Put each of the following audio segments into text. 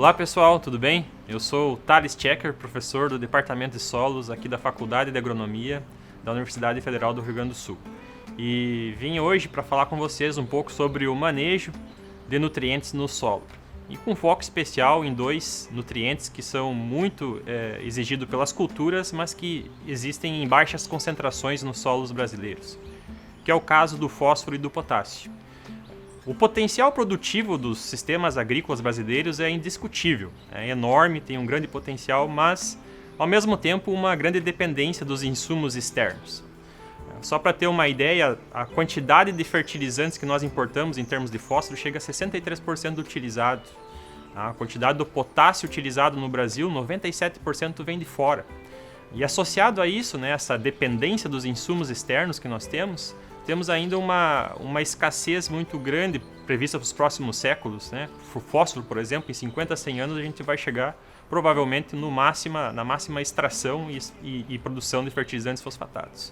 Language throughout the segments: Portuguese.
Olá pessoal, tudo bem? Eu sou o Thales Checker, professor do Departamento de Solos aqui da Faculdade de Agronomia da Universidade Federal do Rio Grande do Sul. E vim hoje para falar com vocês um pouco sobre o manejo de nutrientes no solo. E com foco especial em dois nutrientes que são muito exigidos pelas culturas, mas que existem em baixas concentrações nos solos brasileiros, que é o caso do fósforo e do potássio. O potencial produtivo dos sistemas agrícolas brasileiros é indiscutível, é enorme, tem um grande potencial, mas ao mesmo tempo uma grande dependência dos insumos externos. Só para ter uma ideia, a quantidade de fertilizantes que nós importamos em termos de fósforo chega a 63% utilizado. A quantidade do potássio utilizado no Brasil, 97% vem de fora. E associado a isso, essa dependência dos insumos externos que nós temos ainda uma escassez muito grande prevista para os próximos séculos. O fósforo, por exemplo, em 50 a 100 anos a gente vai chegar provavelmente na máxima extração e produção de fertilizantes fosfatados.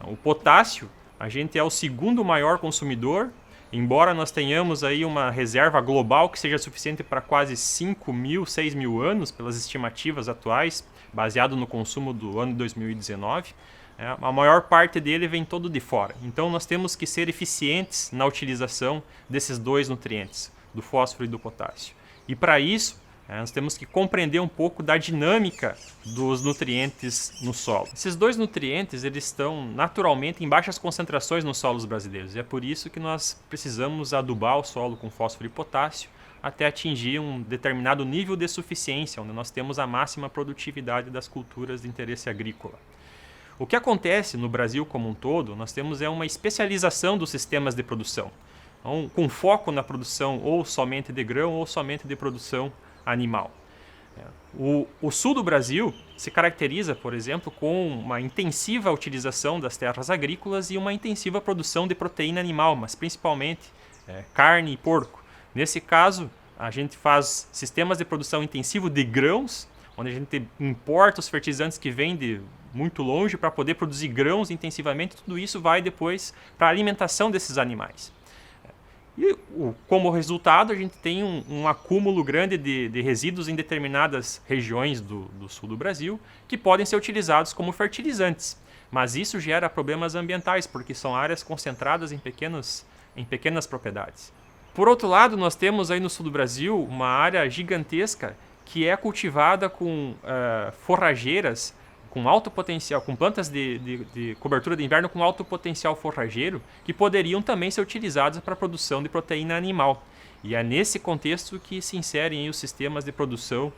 O potássio, a gente é o segundo maior consumidor, embora nós tenhamos aí uma reserva global que seja suficiente para quase 5.000, 6.000 anos, pelas estimativas atuais, baseado no consumo do ano 2019. A maior parte dele vem todo de fora. Então nós temos que ser eficientes na utilização desses dois nutrientes, do fósforo e do potássio. E para isso, nós temos que compreender um pouco da dinâmica dos nutrientes no solo. Esses dois nutrientes eles estão naturalmente em baixas concentrações nos solos brasileiros. E é por isso que nós precisamos adubar o solo com fósforo e potássio até atingir um determinado nível de suficiência, onde nós temos a máxima produtividade das culturas de interesse agrícola. O que acontece no Brasil como um todo, nós temos uma especialização dos sistemas de produção, então, com foco na produção ou somente de grão ou somente de produção animal. O sul do Brasil se caracteriza, por exemplo, com uma intensiva utilização das terras agrícolas e uma intensiva produção de proteína animal, mas principalmente carne e porco. Nesse caso, a gente faz sistemas de produção intensivo de grãos, onde a gente importa os fertilizantes que vêm de muito longe para poder produzir grãos intensivamente. Tudo isso vai depois para a alimentação desses animais. E como resultado, a gente tem um acúmulo grande de resíduos em determinadas regiões do sul do Brasil que podem ser utilizados como fertilizantes. Mas isso gera problemas ambientais, porque são áreas concentradas em pequenas propriedades. Por outro lado, nós temos aí no sul do Brasil uma área gigantesca que é cultivada com forrageiras com alto potencial, com plantas de cobertura de inverno com alto potencial forrageiro, que poderiam também ser utilizadas para a produção de proteína animal. E é nesse contexto que se inserem os sistemas de produção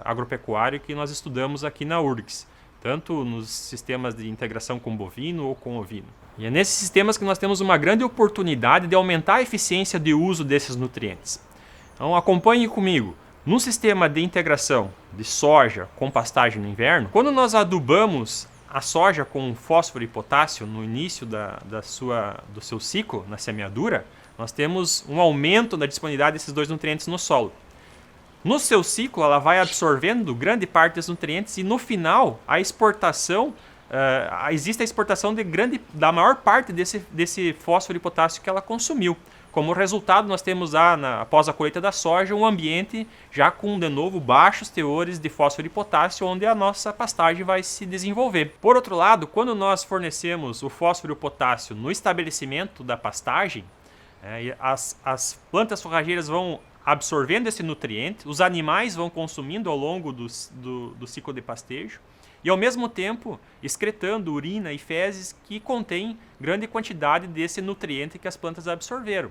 agropecuária que nós estudamos aqui na URGS, tanto nos sistemas de integração com bovino ou com ovino. E é nesses sistemas que nós temos uma grande oportunidade de aumentar a eficiência de uso desses nutrientes. Então acompanhe comigo. No sistema de integração de soja com pastagem no inverno, quando nós adubamos a soja com fósforo e potássio no início do seu ciclo, na semeadura, nós temos um aumento da disponibilidade desses dois nutrientes no solo. No seu ciclo, ela vai absorvendo grande parte desses nutrientes e no final, existe a exportação da maior parte desse fósforo e potássio que ela consumiu. Como resultado, nós temos após a colheita da soja, um ambiente já com, de novo, baixos teores de fósforo e potássio, onde a nossa pastagem vai se desenvolver. Por outro lado, quando nós fornecemos o fósforo e o potássio no estabelecimento da pastagem, as plantas forrageiras vão absorvendo esse nutriente, os animais vão consumindo ao longo do ciclo de pastejo, e ao mesmo tempo excretando urina e fezes que contêm grande quantidade desse nutriente que as plantas absorveram.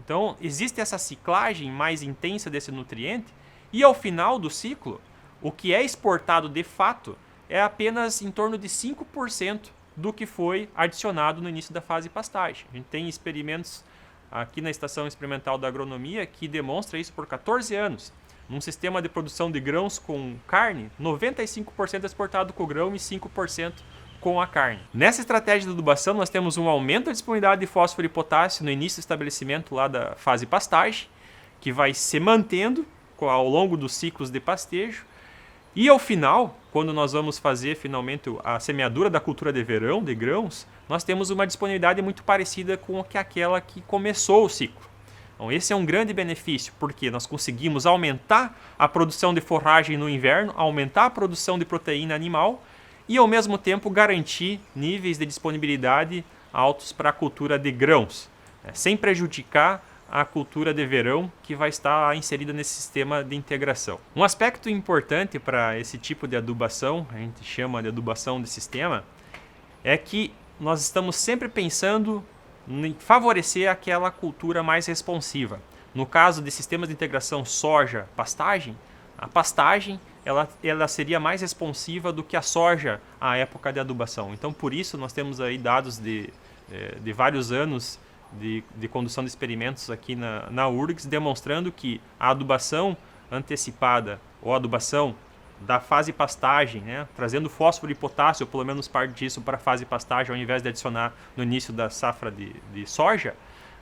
Então existe essa ciclagem mais intensa desse nutriente e ao final do ciclo, o que é exportado de fato é apenas em torno de 5% do que foi adicionado no início da fase de pastagem. A gente tem experimentos aqui na Estação Experimental da Agronomia que demonstra isso por 14 anos. Num sistema de produção de grãos com carne, 95% é exportado com o grão e 5% com a carne. Nessa estratégia de adubação, nós temos um aumento da disponibilidade de fósforo e potássio no início do estabelecimento lá da fase pastagem, que vai se mantendo ao longo dos ciclos de pastejo. E ao final, quando nós vamos fazer finalmente a semeadura da cultura de verão, de grãos, nós temos uma disponibilidade muito parecida com aquela que começou o ciclo. Então esse é um grande benefício, porque nós conseguimos aumentar a produção de forragem no inverno, aumentar a produção de proteína animal e ao mesmo tempo garantir níveis de disponibilidade altos para a cultura de grãos, sem prejudicar a cultura de verão que vai estar inserida nesse sistema de integração. Um aspecto importante para esse tipo de adubação, a gente chama de adubação de sistema, é que nós estamos sempre pensando em favorecer aquela cultura mais responsiva. No caso de sistemas de integração soja-pastagem, a pastagem ela seria mais responsiva do que a soja à época de adubação. Então, por isso, nós temos aí dados de vários anos de condução de experimentos aqui na URGS, demonstrando que a adubação antecipada ou a adubação da fase pastagem, né, trazendo fósforo e potássio, pelo menos parte disso para a fase pastagem, ao invés de adicionar no início da safra de soja,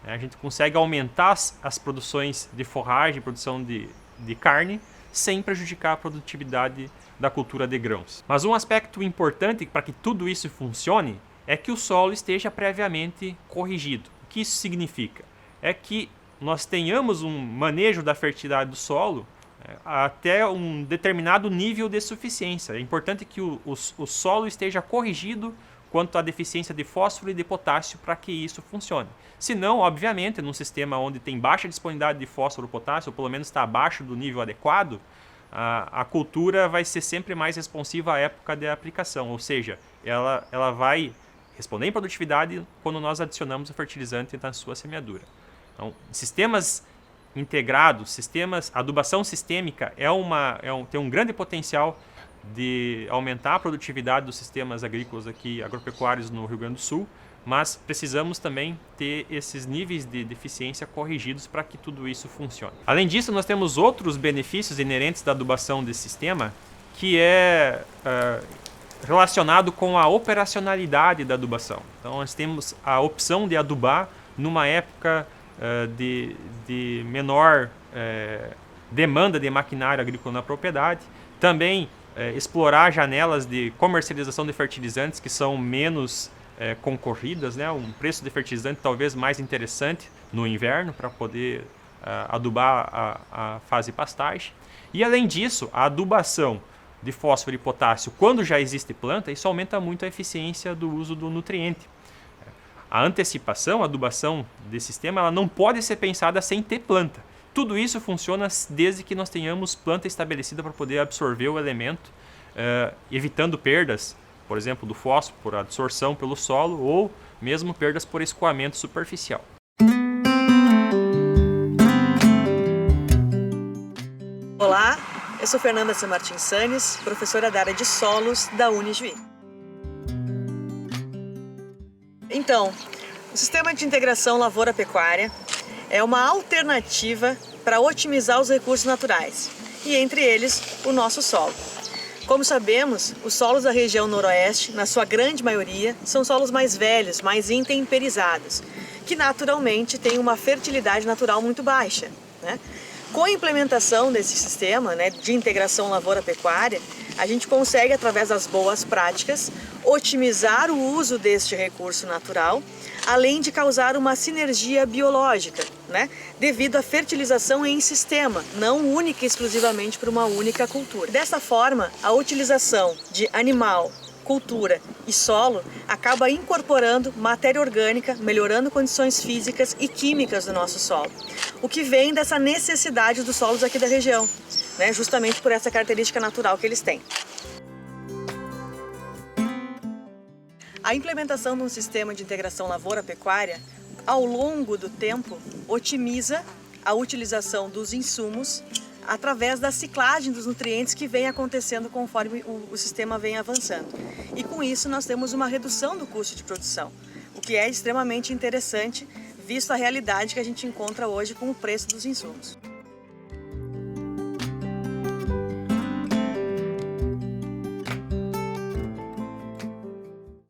a gente consegue aumentar as produções de forragem, produção de carne, sem prejudicar a produtividade da cultura de grãos. Mas um aspecto importante para que tudo isso funcione é que o solo esteja previamente corrigido. O que isso significa? É que nós tenhamos um manejo da fertilidade do solo até um determinado nível de suficiência. É importante que o solo esteja corrigido quanto à deficiência de fósforo e de potássio para que isso funcione. Se não, obviamente, num sistema onde tem baixa disponibilidade de fósforo ou potássio, ou pelo menos está abaixo do nível adequado, a cultura vai ser sempre mais responsiva à época de aplicação, ou seja, ela vai responder em produtividade quando nós adicionamos o fertilizante na sua semeadura. Então, sistemas integrados, adubação sistêmica tem um grande potencial de aumentar a produtividade dos sistemas agrícolas aqui, agropecuários no Rio Grande do Sul, mas precisamos também ter esses níveis de deficiência corrigidos para que tudo isso funcione. Além disso, nós temos outros benefícios inerentes da adubação desse sistema, que é relacionado com a operacionalidade da adubação. Então, nós temos a opção de adubar numa época de menor demanda de maquinário agrícola na propriedade. Também explorar janelas de comercialização de fertilizantes que são menos concorridas, né? Um preço de fertilizante talvez mais interessante no inverno para poder adubar a fase pastagem. E além disso, a adubação de fósforo e potássio, quando já existe planta, isso aumenta muito a eficiência do uso do nutriente. A antecipação, a adubação desse sistema, ela não pode ser pensada sem ter planta. Tudo isso funciona desde que nós tenhamos planta estabelecida para poder absorver o elemento, evitando perdas, por exemplo, do fósforo por absorção pelo solo ou mesmo perdas por escoamento superficial. Olá, eu sou Fernanda C. Martins Sanes, professora da área de solos da Unijuí. Então, o sistema de integração lavoura-pecuária é uma alternativa para otimizar os recursos naturais, e entre eles, o nosso solo. Como sabemos, os solos da região noroeste, na sua grande maioria, são solos mais velhos, mais intemperizados, que naturalmente têm uma fertilidade natural muito baixa, né? Com a implementação desse sistema, de integração lavoura-pecuária, a gente consegue, através das boas práticas, otimizar o uso deste recurso natural, além de causar uma sinergia biológica, devido à fertilização em sistema, não única e exclusivamente para uma única cultura. Dessa forma, a utilização de animal, cultura e solo acaba incorporando matéria orgânica, melhorando condições físicas e químicas do nosso solo, o que vem dessa necessidade dos solos aqui da região, justamente por essa característica natural que eles têm. A implementação de um sistema de integração lavoura-pecuária, ao longo do tempo, otimiza a utilização dos insumos através da ciclagem dos nutrientes que vem acontecendo conforme o sistema vem avançando. E com isso nós temos uma redução do custo de produção, o que é extremamente interessante, visto a realidade que a gente encontra hoje com o preço dos insumos.